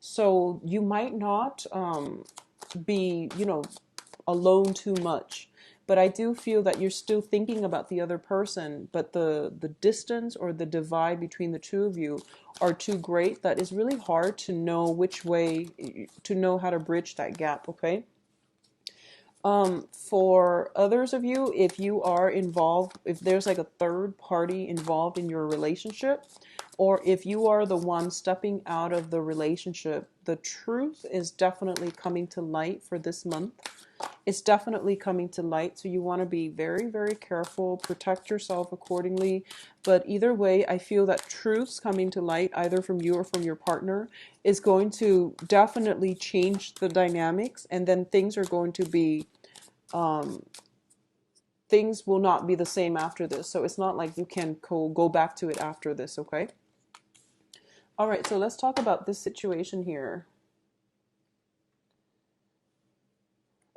So you might not be, alone too much. But I do feel that you're still thinking about the other person, but the distance or the divide between the two of you are too great that it's really hard to know which way, to know how to bridge that gap, okay? For others of you, if you are involved, if there's like a third party involved in your relationship, or if you are the one stepping out of the relationship, the truth is definitely coming to light for this month. It's definitely coming to light. So you want to be very, very careful, protect yourself accordingly. But either way, I feel that truths coming to light, either from you or from your partner, is going to definitely change the dynamics. And then things are going to be, things will not be the same after this. So it's not like you can go back to it after this, okay? All right, so let's talk about this situation here.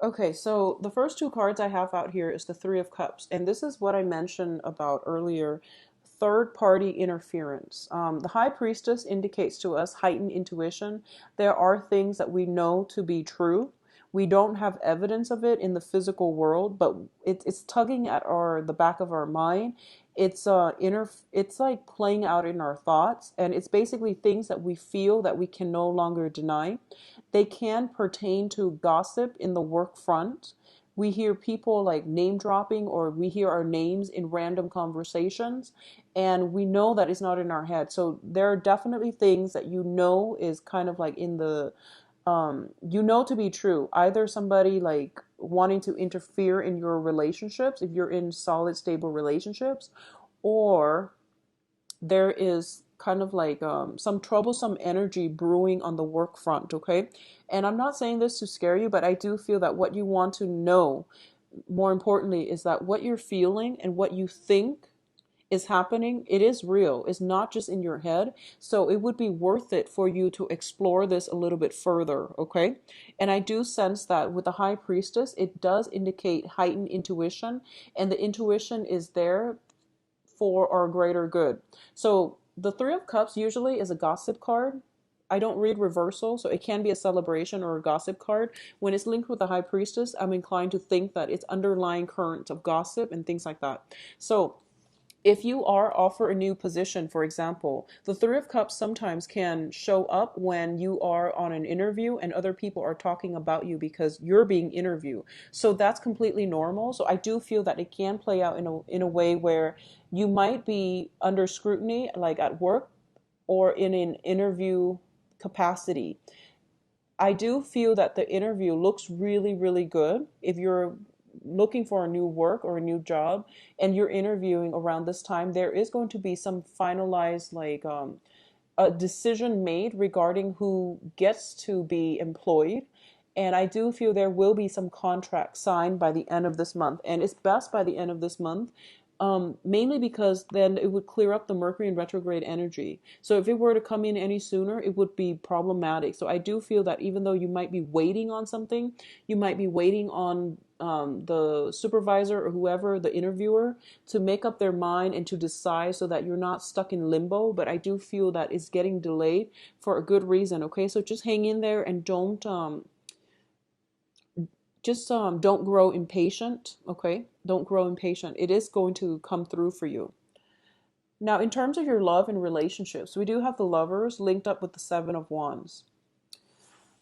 Okay, so the first two cards I have out here is the Three of Cups, and this is what I mentioned about earlier, third party interference. The High Priestess indicates to us heightened intuition. There are things that we know to be true. We don't have evidence of it in the physical world, but it's tugging at the back of our mind. It's like playing out in our thoughts, and it's basically things that we feel that we can no longer deny. They can pertain to gossip in the work front. We hear people like name dropping, or we hear our names in random conversations, and we know that it's not in our head. So there are definitely things that is kind of like in the to be true. Either somebody like wanting to interfere in your relationships if you're in solid, stable relationships, or there is kind of like some troublesome energy brewing on the work front, okay? And I'm not saying this to scare you, but I do feel that what you want to know, more importantly, is that what you're feeling and what you think is happening, it is real. It's not just in your head. So it would be worth it for you to explore this a little bit further, okay? And I do sense that with the High Priestess, it does indicate heightened intuition, and the intuition is there for our greater good. So the Three of Cups usually is a gossip card. I don't read reversal, so it can be a celebration or a gossip card. When it's linked with the High Priestess, I'm inclined to think that it's underlying current of gossip and things like that. So if you are offered a new position, for example, the Three of Cups sometimes can show up when you are on an interview and other people are talking about you because you're being interviewed. So that's completely normal. So I do feel that it can play out in a way where you might be under scrutiny, like at work or in an interview capacity. I do feel that the interview looks really, really good if you're looking for a new work or a new job and you're interviewing around this time. There is going to be some finalized like a decision made regarding who gets to be employed. And I do feel there will be some contract signed by the end of this month, and it's best by the end of this month, mainly because then it would clear up the Mercury in retrograde energy. So if it were to come in any sooner, it would be problematic. So I do feel that even though you might be waiting on something, you might be waiting on the supervisor or whoever, the interviewer, to make up their mind and to decide so that you're not stuck in limbo. But I do feel that it's getting delayed for a good reason. Okay, so just hang in there and don't grow impatient. Okay, don't grow impatient. It is going to come through for you. Now, in terms of your love and relationships, we do have the Lovers linked up with the Seven of Wands.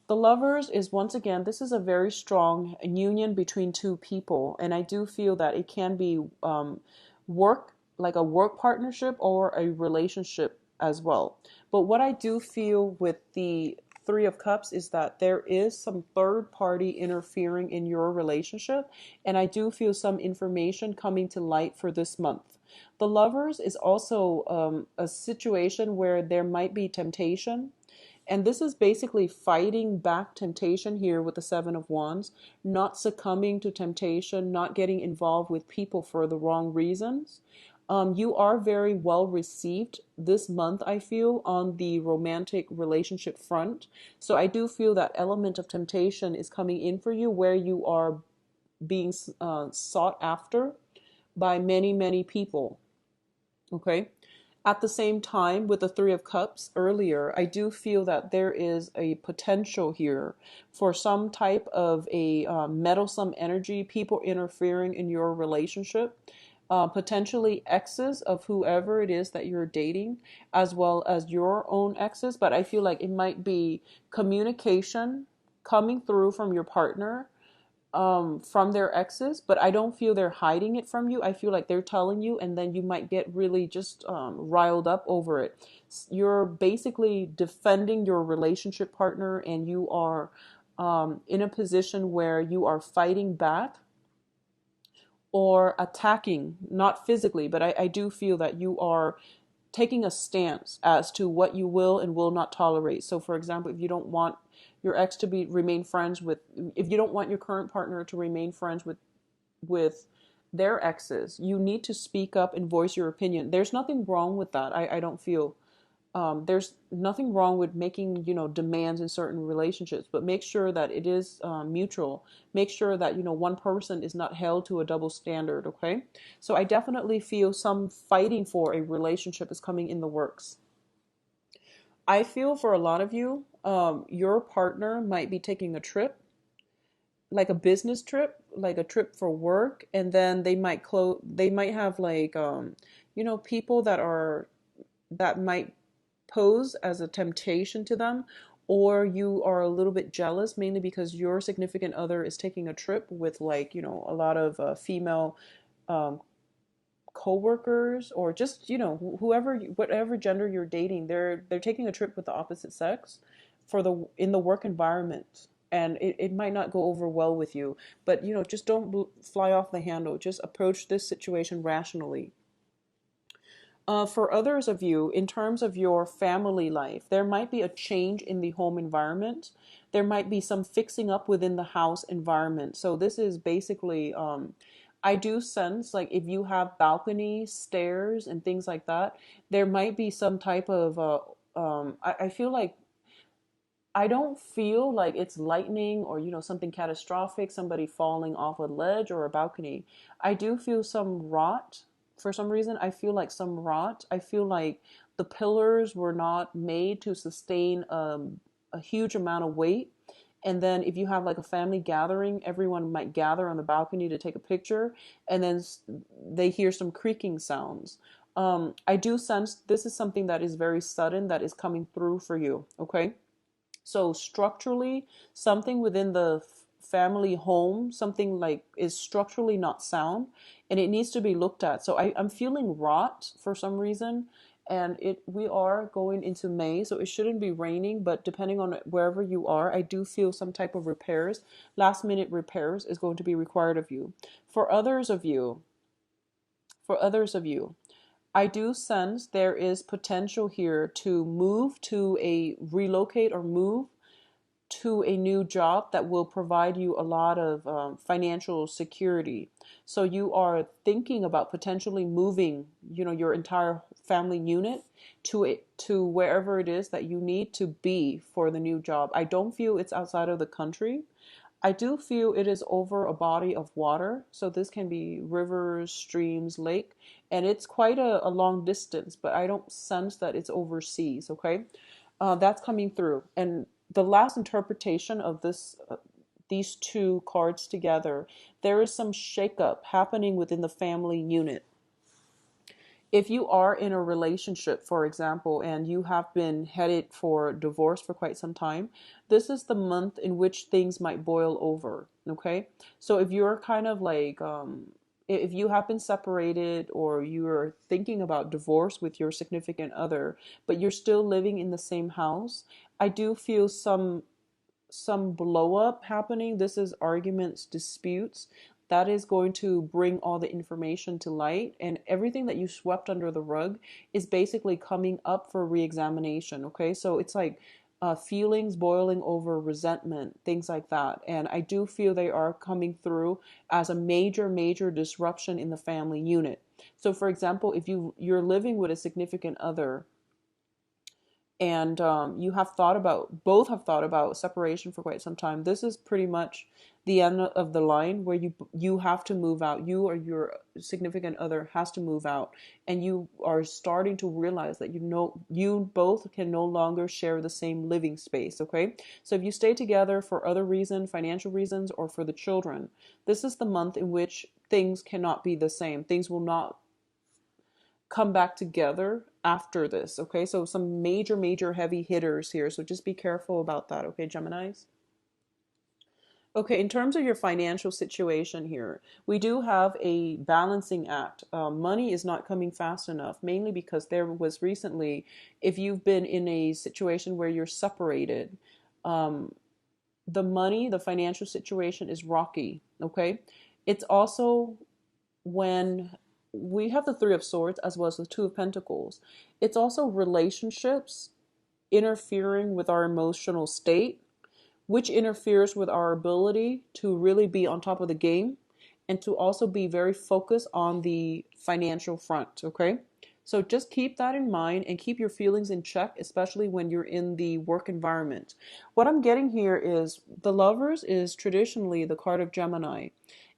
The Lovers is, once again, this is a very strong union between two people, and I do feel that it can be work, like a work partnership or a relationship as well. But what I do feel with the Three of Cups is that there is some third party interfering in your relationship, and I do feel some information coming to light for this month. The Lovers is also a situation where there might be temptation. And this is basically fighting back temptation here with the Seven of Wands, not succumbing to temptation, not getting involved with people for the wrong reasons. You are very well received this month, I feel, on the romantic relationship front. So I do feel that element of temptation is coming in for you where you are being sought after by many, many people. Okay. At the same time, with the Three of Cups earlier, I do feel that there is a potential here for some type of a meddlesome energy, people interfering in your relationship, potentially exes of whoever it is that you're dating, as well as your own exes. But I feel like it might be communication coming through from your partner, from their exes, but I don't feel they're hiding it from you. I feel like they're telling you, and then you might get really just riled up over it. You're basically defending your relationship partner, and you are in a position where you are fighting back or attacking, not physically, but I do feel that you are taking a stance as to what you will and will not tolerate. So, for example, if you don't want your ex to be remain friends with, if you don't want your current partner to remain friends with their exes, you need to speak up and voice your opinion. There's nothing wrong with that. I don't feel there's nothing wrong with making, demands in certain relationships, but make sure that it is mutual. Make sure that, one person is not held to a double standard. Okay. So I definitely feel some fighting for a relationship is coming in the works. I feel for a lot of you, your partner might be taking a trip, like a business trip, like a trip for work, and then they might have like, people that might pose as a temptation to them, or you are a little bit jealous, mainly because your significant other is taking a trip with, like, a lot of female um, co-workers, or just, whoever, whatever gender you're dating, they're taking a trip with the opposite sex for the in the work environment. And it might not go over well with you, but just don't fly off the handle. Just approach this situation rationally. For others of you, in terms of your family life, there might be a change in the home environment. There might be some fixing up within the house environment. So this is basically, I do sense, like, if you have balconies, stairs, and things like that, there might be some type of, I feel like, I don't feel like it's lightning or, something catastrophic, somebody falling off a ledge or a balcony. I do feel some rot. For some reason, I feel like some rot. I feel like the pillars were not made to sustain a huge amount of weight. And then if you have like a family gathering, everyone might gather on the balcony to take a picture, and then they hear some creaking sounds. I do sense this is something that is very sudden that is coming through for you. Okay. So structurally, something within the family home, something like is structurally not sound, and it needs to be looked at. So I'm feeling rot for some reason, and we are going into May, so it shouldn't be raining, but depending on wherever you are, I do feel some type of repairs, last minute repairs is going to be required of you. For others of you, for others of you, I do sense there is potential here to relocate or move to a new job that will provide you a lot of financial security. So you are thinking about potentially moving, your entire family unit to wherever it is that you need to be for the new job. I don't feel it's outside of the country. I do feel it is over a body of water. So this can be rivers, streams, lake, and it's quite a long distance, but I don't sense that it's overseas. Okay. That's coming through. And the last interpretation of these two cards together, there is some shakeup happening within the family unit. If you are in a relationship, for example, and you have been headed for divorce for quite some time, this is the month in which things might boil over. Okay. So if you're kind of like, if you have been separated, or you're thinking about divorce with your significant other, but you're still living in the same house, I do feel some blow up happening. This is arguments, disputes. That is going to bring all the information to light, and everything that you swept under the rug is basically coming up for re-examination. Okay, so it's like feelings boiling over, resentment, things like that. And I do feel they are coming through as a major, major disruption in the family unit. So, for example, if you're living with a significant other, and you have thought about, both have thought about separation for quite some time. This is pretty much the end of the line where you have to move out. You or your significant other has to move out, and you are starting to realize that you both can no longer share the same living space. Okay, so if you stay together for other reasons, financial reasons, or for the children, this is the month in which things cannot be the same. Things will not come back together after this. Okay, so some major heavy hitters here, so just be careful about that. Okay, Geminis. Okay, in terms of your financial situation here, we do have a balancing act. Money is not coming fast enough, mainly because there was recently, if you've been in a situation where you're separated, um, the financial situation is rocky. Okay, it's also when we have the Three of Swords as well as the Two of Pentacles, it's also relationships interfering with our emotional state, which interferes with our ability to really be on top of the game and to also be very focused on the financial front. Okay. So just keep that in mind and keep your feelings in check, especially when you're in the work environment. What I'm getting here is the Lovers is traditionally the card of Gemini.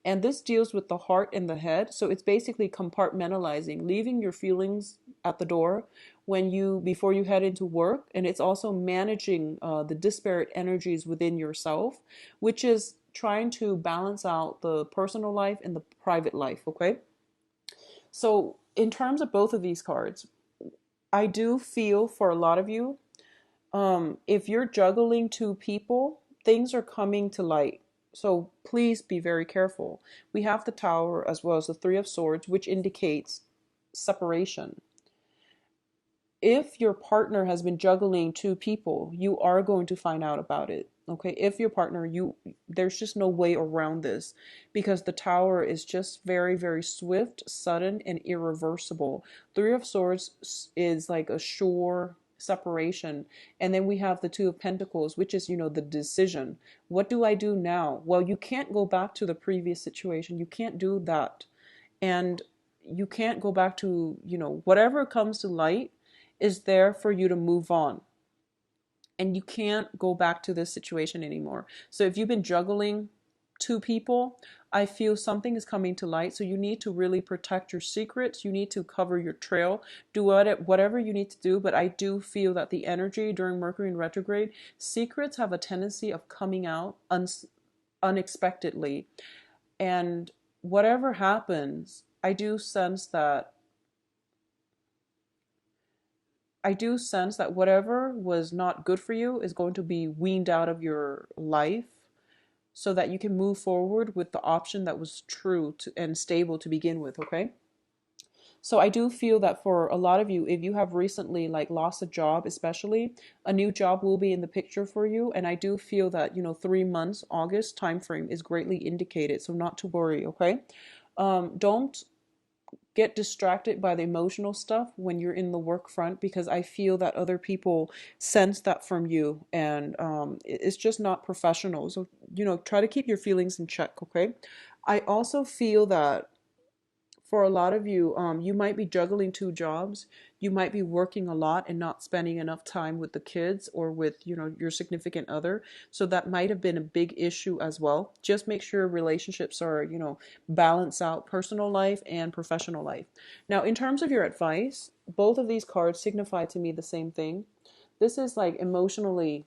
And this deals with the heart and the head. So it's basically compartmentalizing, leaving your feelings at the door before you head into work. And it's also managing the disparate energies within yourself, which is trying to balance out the personal life and the private life. Okay. So in terms of both of these cards, I do feel for a lot of you, if you're juggling two people, things are coming to light. So please be very careful. We have the Tower as well as the Three of Swords, which indicates separation. If your partner has been juggling two people, you are going to find out about it. Okay, if your partner, there's just no way around this, because the Tower is just very swift, sudden, and irreversible. Three of Swords is like a sure separation, and then we have the Two of Pentacles, which is, the decision. What do I do now? Well, you can't go back to the previous situation. You can't do that, and you can't go back to, whatever comes to light is there for you to move on, and you can't go back to this situation anymore. So if you've been juggling two people, I feel something is coming to light. So you need to really protect your secrets. You need to cover your trail. Do whatever you need to do. But I do feel that the energy during Mercury in retrograde, secrets have a tendency of coming out unexpectedly. And whatever happens, I do sense that whatever was not good for you is going to be weaned out of your life so that you can move forward with the option that was true and stable to begin with. Okay. So I do feel that for a lot of you, if you have recently like lost a job, especially, a new job will be in the picture for you. And I do feel that, 3 months, August timeframe is greatly indicated. So not to worry. Okay. Don't get distracted by the emotional stuff when you're in the work front, because I feel that other people sense that from you, and it's just not professional. So, try to keep your feelings in check, okay? I also feel that for a lot of you, you might be juggling two jobs. You might be working a lot and not spending enough time with the kids or with, your significant other. So that might have been a big issue as well. Just make sure relationships are, balance out personal life and professional life. Now, in terms of your advice, both of these cards signify to me the same thing. This is like emotionally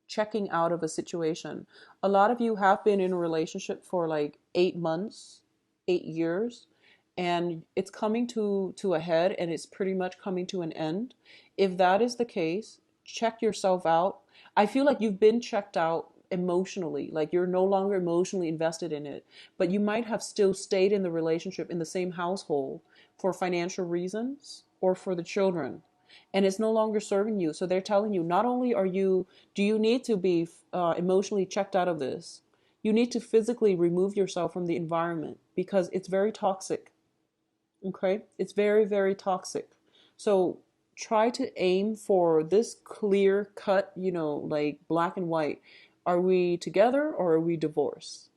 checking out of a situation. A lot of you have been in a relationship for like 8 months, 8 years, and it's coming to a head, and it's pretty much coming to an end. If that is the case, check yourself out. I feel like you've been checked out emotionally, like you're no longer emotionally invested in it, but you might have still stayed in the relationship in the same household for financial reasons or for the children, and it's no longer serving you. So they're telling you, not only do you need to be emotionally checked out of this, you need to physically remove yourself from the environment because it's very toxic. Okay, it's very toxic. So try to aim for this clear cut, like black and white. Are we together or are we divorced?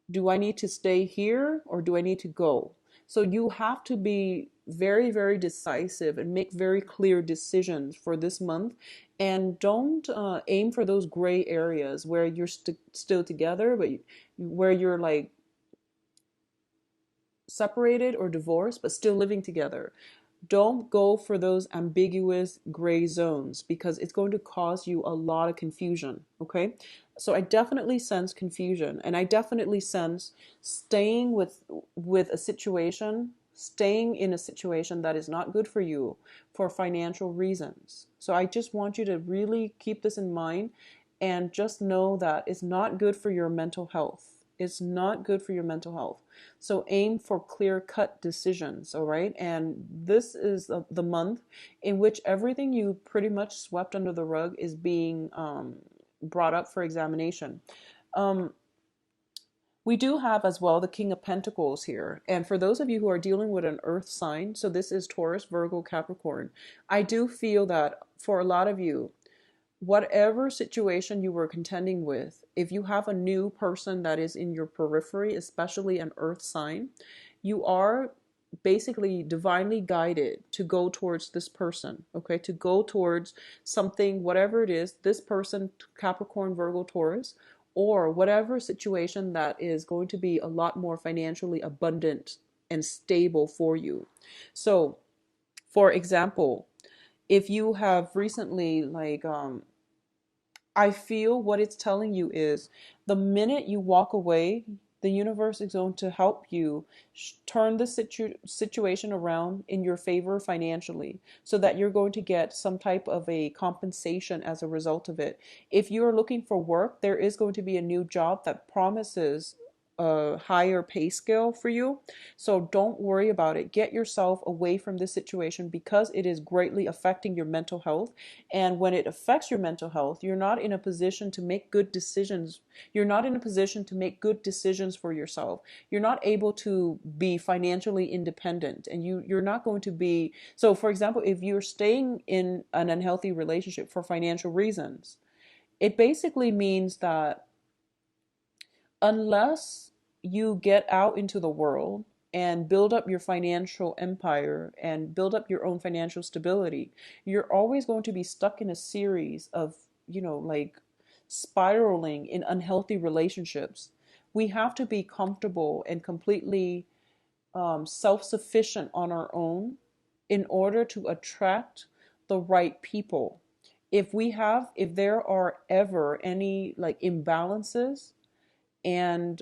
Do I need to stay here or do I need to go? So you have to be very, very decisive and make very clear decisions for this month. And don't aim for those gray areas where you're still together, but where you're like separated or divorced, but still living together. Don't go for those ambiguous gray zones because it's going to cause you a lot of confusion. Okay. So I definitely sense confusion, and I definitely sense staying with a situation, staying in a situation that is not good for you for financial reasons. So I just want you to really keep this in mind and just know that it's not good for your mental health. It's not good for your mental health. So aim for clear-cut decisions, all right? And this is the month in which everything you pretty much swept under the rug is being brought up for examination. Um, we do have as well the King of Pentacles here. And for those of you who are dealing with an earth sign, so this is Taurus, Virgo, Capricorn, I do feel that for a lot of you, whatever situation you were contending with, if you have a new person that is in your periphery, especially an earth sign, you are basically divinely guided to go towards this person, okay? To go towards something, whatever it is, this person, Capricorn, Virgo, Taurus, or whatever situation that is going to be a lot more financially abundant and stable for you. So, for example, if you have recently I feel what it's telling you is the minute you walk away, the universe is going to help you turn the situation around in your favor financially so that you're going to get some type of a compensation as a result of it. If you're looking for work, there is going to be a new job that promises a higher pay scale for you. So don't worry about it. Get yourself away from this situation because it is greatly affecting your mental health. And when it affects your mental health, you're not in a position to make good decisions. You're not in a position to make good decisions for yourself. You're not able to be financially independent, and you're not going to be. So for example, if you're staying in an unhealthy relationship for financial reasons, it basically means that unless you get out into the world and build up your financial empire and build up your own financial stability, you're always going to be stuck in a series of, like spiraling in unhealthy relationships. We have to be comfortable and completely self-sufficient on our own in order to attract the right people. If there are ever any like imbalances, and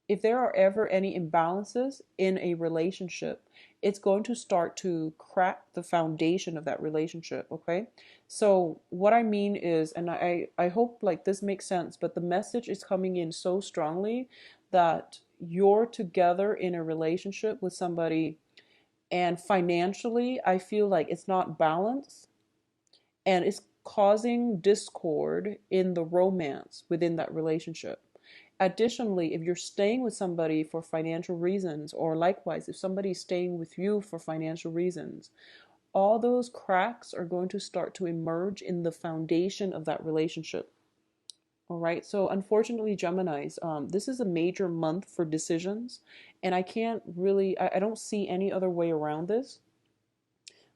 if there are ever any imbalances in a relationship, it's going to start to crack the foundation of that relationship, okay? So what I mean is, and I hope like this makes sense, but the message is coming in so strongly that you're together in a relationship with somebody, and financially, I feel like it's not balanced, and it's causing discord in the romance within that relationship. Additionally, if you're staying with somebody for financial reasons, or likewise, if somebody's staying with you for financial reasons, all those cracks are going to start to emerge in the foundation of that relationship. All right. So unfortunately, Geminis, this is a major month for decisions, and I can't really, I don't see any other way around this.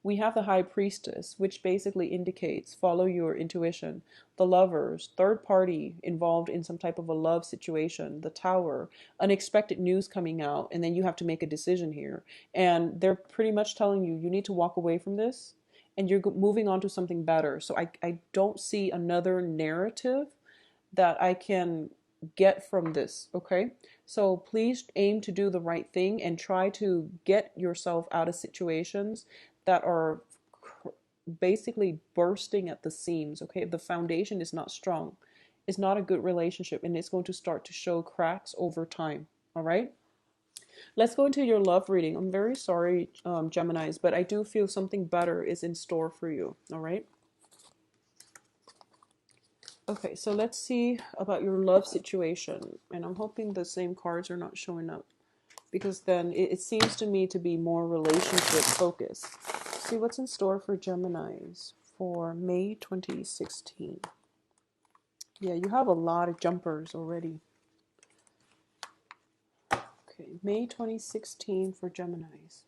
We have the High Priestess, which basically indicates follow your intuition. The Lovers, third party involved in some type of a love situation. The Tower, unexpected news coming out, and then you have to make a decision here. And they're pretty much telling you, you need to walk away from this, and you're moving on to something better. So I don't see another narrative that I can get from this, okay? So please aim to do the right thing and try to get yourself out of situations that are basically bursting at the seams, okay? If the foundation is not strong, it's not a good relationship, and it's going to start to show cracks over time, all right? Let's go into your love reading. I'm very sorry, Geminis, but I do feel something better is in store for you, all right? Okay, so let's see about your love situation. And I'm hoping the same cards are not showing up, because then it seems to me to be more relationship focused. See what's in store for Geminis for May 2016. Yeah, you have a lot of jumpers already. Okay, May 2016 for Geminis.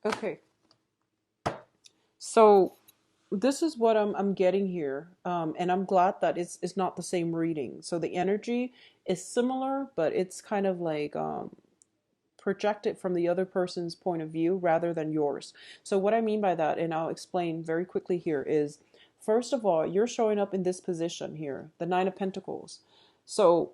Okay, so this is what I'm getting here, and I'm glad that it's not the same reading. So the energy is similar, but it's kind of like projected from the other person's point of view rather than yours. So what I mean by that, and I'll explain very quickly here, is first of all, you're showing up in this position here, the Nine of Pentacles. So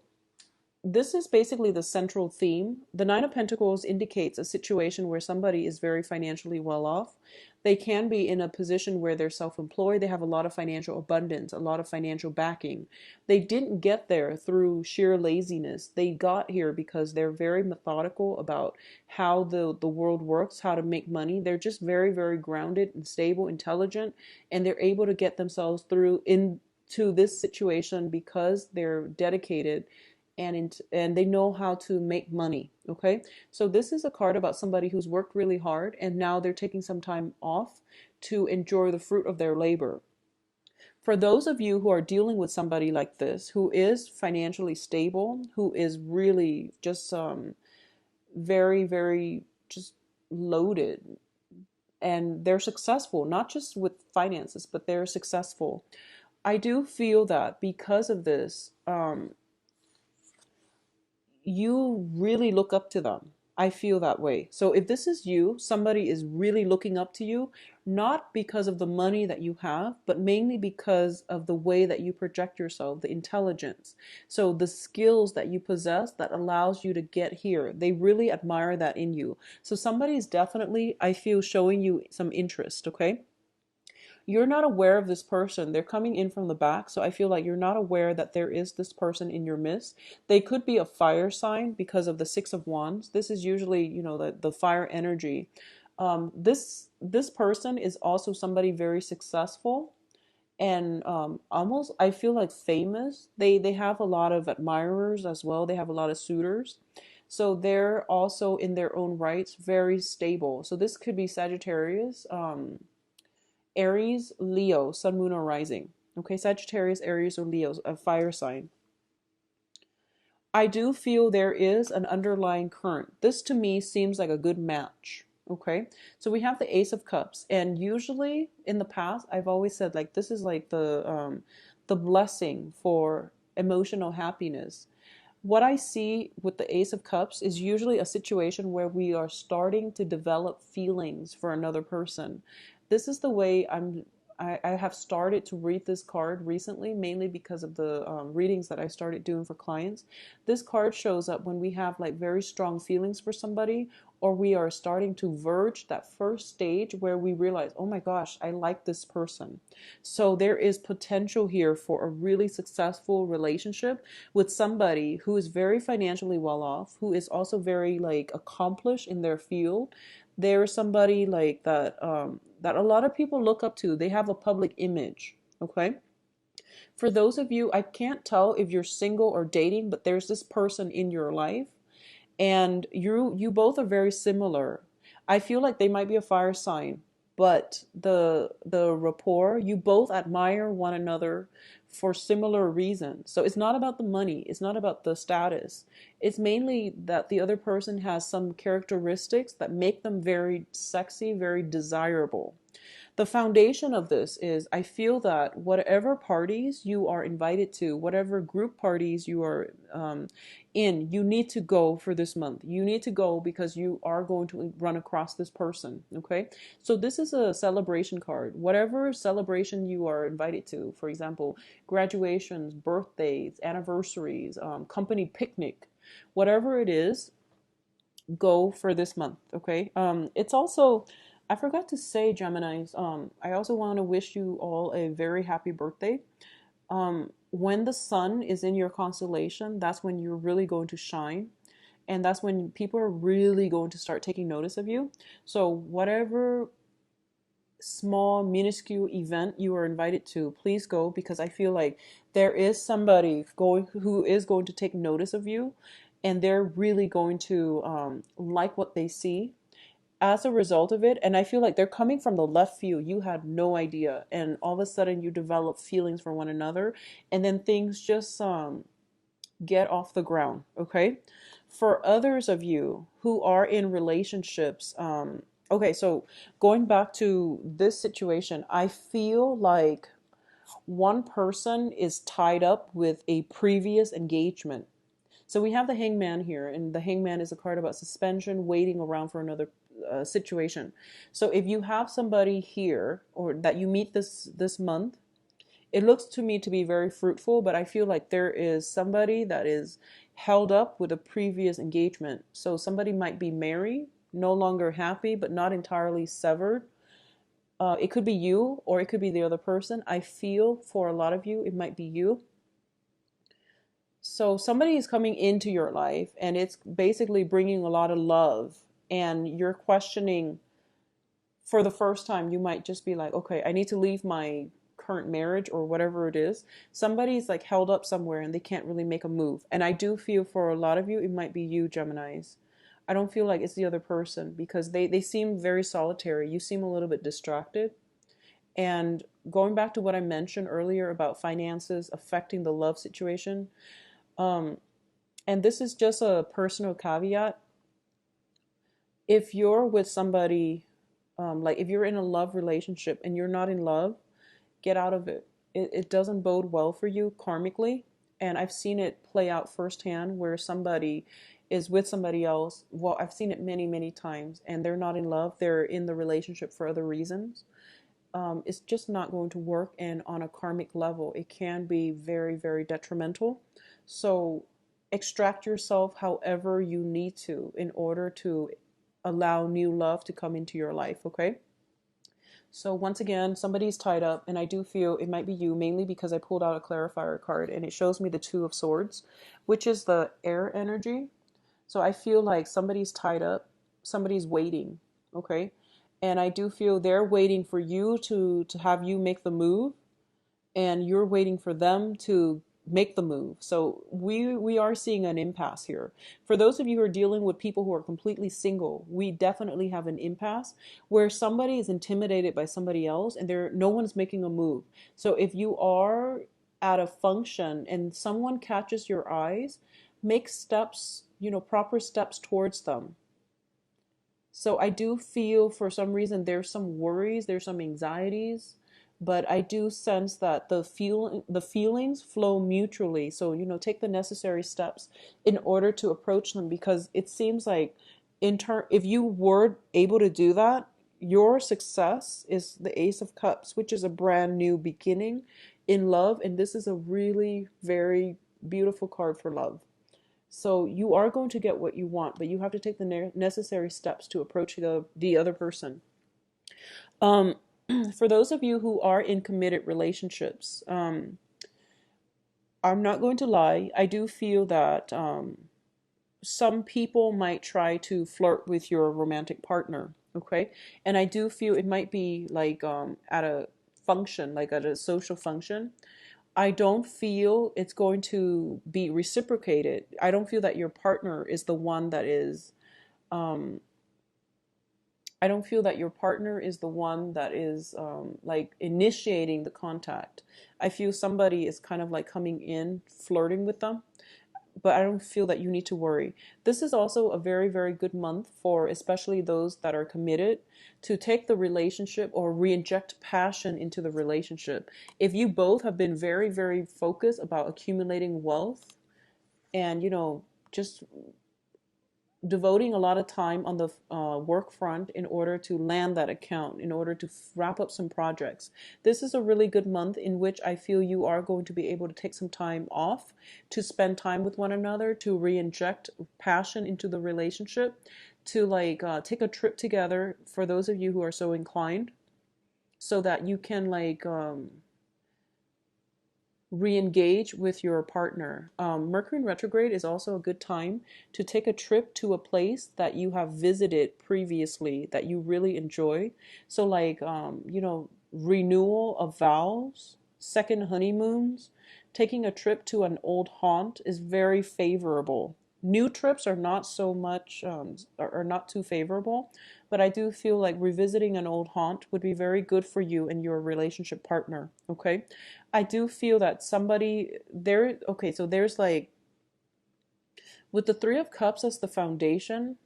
this is basically the central theme. The Nine of Pentacles indicates a situation where somebody is very financially well off. They can be in a position where they're self-employed. They have a lot of financial abundance, a lot of financial backing. They didn't get there through sheer laziness. They got here because they're very methodical about how the world works, how to make money. They're just very, very grounded and stable, intelligent, and they're able to get themselves through into this situation because they're dedicated and they know how to make money. Okay, so this is a card about somebody who's worked really hard and now they're taking some time off to enjoy the fruit of their labor. For those of you who are dealing with somebody like this, who is financially stable, who is really just very, very just loaded, and they're successful not just with finances, but they're successful, I do feel that because of this, you really look up to them. I feel that way. So if this is you, somebody is really looking up to you, not because of the money that you have, but mainly because of the way that you project yourself, the intelligence. So the skills that you possess that allows you to get here. They really admire that in you. So somebody is definitely, I feel, showing you some interest, okay? You're not aware of this person. They're coming in from the back. So I feel like you're not aware that there is this person in your midst. They could be a fire sign because of the Six of Wands. This is usually, the fire energy. This person is also somebody very successful and almost, I feel like, famous. They have a lot of admirers as well. They have a lot of suitors. So they're also in their own rights very stable. So this could be Sagittarius, Aries, Leo, Sun, Moon, or Rising. Okay, Sagittarius, Aries, or Leo, a fire sign. I do feel there is an underlying current. This to me seems like a good match. Okay, so we have the Ace of Cups, and usually in the past, I've always said like this is like the blessing for emotional happiness. What I see with the Ace of Cups is usually a situation where we are starting to develop feelings for another person. This is the way I have started to read this card recently, mainly because of the readings that I started doing for clients. This card shows up when we have like very strong feelings for somebody, or we are starting to verge that first stage where we realize, oh my gosh, I like this person. So there is potential here for a really successful relationship with somebody who is very financially well off, who is also very like accomplished in their field. There is somebody like that that a lot of people look up to. They have a public image. Okay. For those of you, I can't tell if you're single or dating, but there's this person in your life and you both are very similar. I feel like they might be a fire sign, but the rapport, you both admire one another for similar reasons. So it's not about the money, it's not about the status. It's mainly that the other person has some characteristics that make them very sexy, very desirable. The foundation of this is I feel that whatever parties you are invited to, whatever group parties you are in, you need to go for this month. You need to go because you are going to run across this person. Okay. So this is a celebration card. Whatever celebration you are invited to, for example, graduations, birthdays, anniversaries, company picnic, whatever it is, go for this month. Okay. It's also, I forgot to say, Geminis, I also want to wish you all a very happy birthday. When the sun is in your constellation, that's when you're really going to shine. And that's when people are really going to start taking notice of you. So whatever small, minuscule event you are invited to, please go, because I feel like there is somebody going who is going to take notice of you, and they're really going to like what they see as a result of it. And I feel like they're coming from the left field. You had no idea, and all of a sudden you develop feelings for one another, and then things just get off the ground. Okay. For others of you who are in relationships, okay, so going back to this situation, I feel like one person is tied up with a previous engagement. So we have the hangman here, and the hangman is a card about suspension, waiting around for another situation. So if you have somebody here or that you meet this month, it looks to me to be very fruitful, but I feel like there is somebody that is held up with a previous engagement. So somebody might be married, no longer happy, but not entirely severed. It could be you or it could be the other person. I feel for a lot of you, it might be you. So somebody is coming into your life and it's basically bringing a lot of love, and you're questioning for the first time. You might just be like, okay, I need to leave my current marriage or whatever it is. Somebody's like held up somewhere and they can't really make a move. And I do feel for a lot of you, it might be you, Geminis. I don't feel like it's the other person because they seem very solitary. You seem a little bit distracted. And going back to what I mentioned earlier about finances affecting the love situation, um, and this is just a personal caveat. If you're with somebody, like if you're in a love relationship and you're not in love, get out of it. It doesn't bode well for you karmically. And I've seen it play out firsthand where somebody is with somebody else. Well, I've seen it many, many times, and they're not in love. They're in the relationship for other reasons. It's just not going to work. And on a karmic level, it can be very, very detrimental. So extract yourself however you need to in order to allow new love to come into your life, okay? So once again, somebody's tied up, and I do feel it might be you, mainly because I pulled out a clarifier card, and it shows me the Two of Swords, which is the air energy. So I feel like somebody's tied up, somebody's waiting, okay? And I do feel they're waiting for you to have you make the move, and you're waiting for them to make the move. So we are seeing an impasse here. For those of you who are dealing with people who are completely single, we definitely have an impasse where somebody is intimidated by somebody else and no one's making a move. So if you are at a function and someone catches your eyes, make steps, proper steps towards them. So I do feel for some reason there's some worries, there's some anxieties, but I do sense that the feelings flow mutually. So, take the necessary steps in order to approach them, because it seems like if you were able to do that, your success is the Ace of Cups, which is a brand new beginning in love, and this is a really very beautiful card for love. So you are going to get what you want, but you have to take the necessary steps to approach the other person. Um, for those of you who are in committed relationships, I'm not going to lie. I do feel that some people might try to flirt with your romantic partner. Okay, and I do feel it might be like at a function, like at a social function. I don't feel it's going to be reciprocated. I don't feel that your partner is the one that is, um, I don't feel that your partner is the one that is like initiating the contact. I feel somebody is kind of like coming in, flirting with them. but I don't feel that you need to worry. This is also a very, very good month for especially those that are committed to take the relationship or re-inject passion into the relationship. If you both have been very, very focused about accumulating wealth and, just devoting a lot of time on the work front in order to land that account, in order to wrap up some projects. This is a really good month in which I feel you are going to be able to take some time off to spend time with one another, to re-inject passion into the relationship, to take a trip together for those of you who are so inclined, so that you can re-engage with your partner. Mercury in retrograde is also a good time to take a trip to a place that you have visited previously that you really enjoy. So renewal of vows, second honeymoons, taking a trip to an old haunt is very favorable. New trips are not so much, are not too favorable, but I do feel like revisiting an old haunt would be very good for you and your relationship partner. Okay. I do feel that somebody there, okay, so there's with the Three of Cups as the foundation,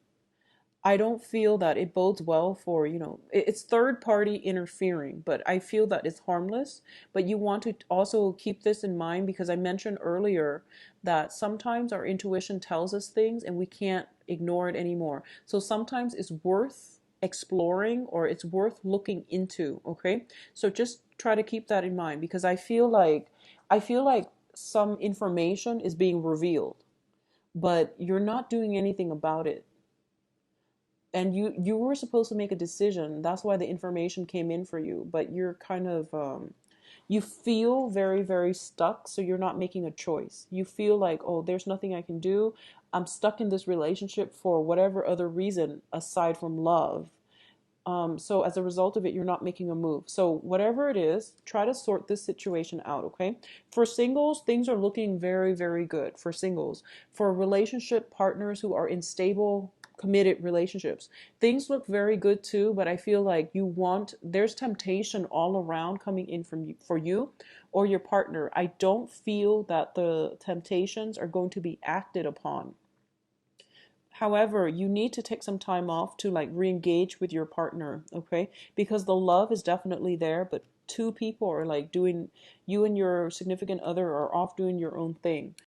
I don't feel that it bodes well for, it's third party interfering, but I feel that it's harmless. But you want to also keep this in mind because I mentioned earlier that sometimes our intuition tells us things and we can't ignore it anymore. So sometimes it's worth exploring or it's worth looking into, okay? So just try to keep that in mind because I feel like some information is being revealed, but you're not doing anything about it, and you were supposed to make a decision. That's why the information came in for you, but you're kind of you feel very, very stuck, so you're not making a choice. You feel like, oh, there's nothing I can do. I'm stuck in this relationship for whatever other reason aside from love. So as a result of it, you're not making a move. So whatever it is, try to sort this situation out, okay? For singles, things are looking very, very good for singles. For relationship partners who are in stable, committed relationships, things look very good too, but I feel like there's temptation all around coming in from you, for you or your partner. I don't feel that the temptations are going to be acted upon. However, you need to take some time off to re-engage with your partner, okay? Because the love is definitely there, but two people are you and your significant other are off doing your own thing.